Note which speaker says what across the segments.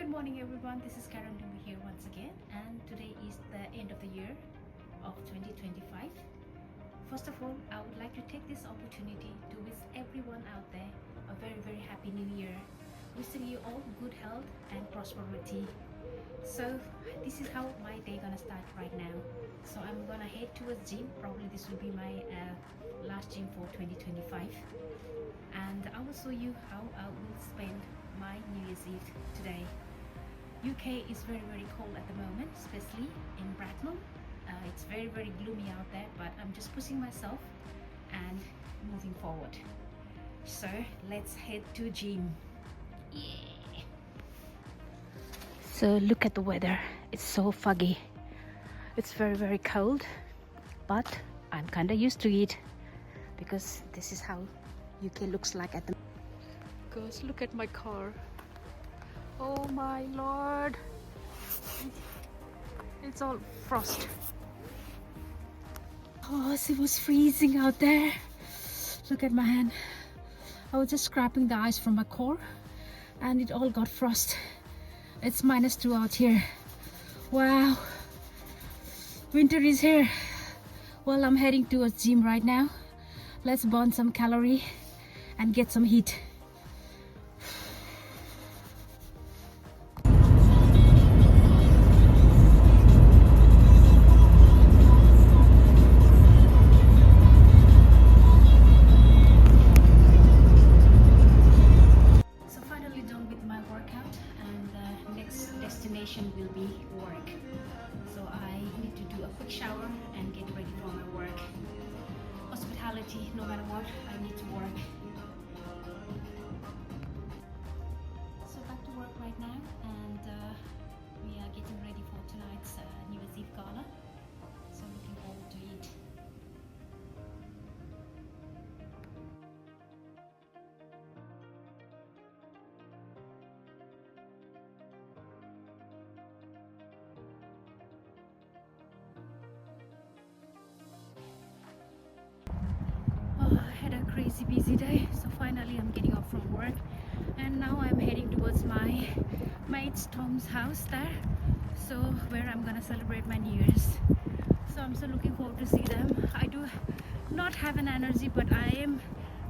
Speaker 1: Good morning everyone, this is Karen Dumbu here once again, and today is the end of the year of 2025. First of all, I would like to take this opportunity to wish everyone out there a very happy new year. Wishing you all good health and prosperity. So this is how my day gonna start right now. So I'm gonna head towards gym. Probably this will be my last gym for 2025, and I will show you how I will spend my New Year's Eve today. UK is very cold at the moment, especially in Bracknell. It's very gloomy out there, but I'm just pushing myself and moving forward. So let's head to gym. Yeah. So look at the weather. It's so foggy. It's very cold, but I'm kind of used to it because this is how UK looks like at the moment. Guys, look at my car. Oh my lord, it's all frost. Oh, it was freezing out there. Look at my hand. I was just scraping the ice from my core and it all got frost. It's -2 out here. Wow, winter is here. Well, I'm heading towards gym right now. Let's burn some calorie and get some heat. Destination will be work, so I need to do a quick shower and get ready for my work. Hospitality, no matter what, I need to work. So back to work right now, and we are getting ready for tonight's New Year's Eve gala, so looking forward to it. Crazy busy day, so finally I'm getting off from work, and now I'm heading towards my mate's Tom's house there, so where I'm gonna celebrate my New Year's. So I'm so looking forward to see them. I do not have an energy, but I am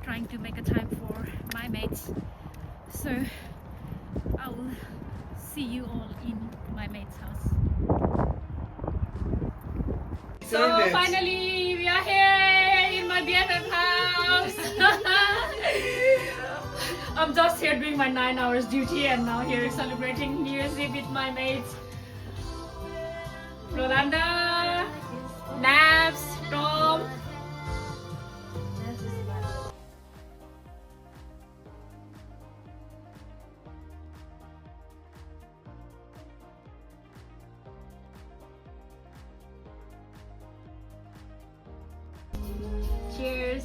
Speaker 1: trying to make a time for my mates, so I will see you all in my mate's house. So finally we are here in my BFF house. I'm just here doing my 9 hours duty, and now here celebrating New Year's Eve with my mates. Rolanda, Nabs, Tom. Cheers.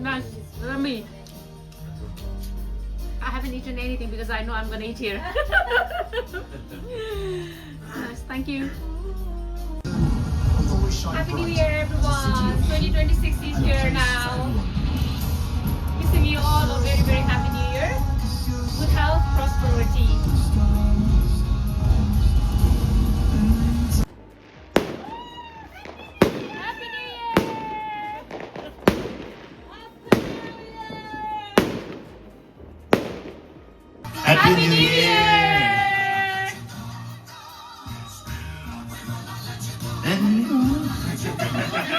Speaker 1: Nice. Yummy. I haven't eaten anything because I know I'm gonna eat here. Nice, thank you. Happy New Year, everyone. 2026 is here now. Wishing you all a very happy New Year. Good health, prosperity. Happy New Year! Happy New Year!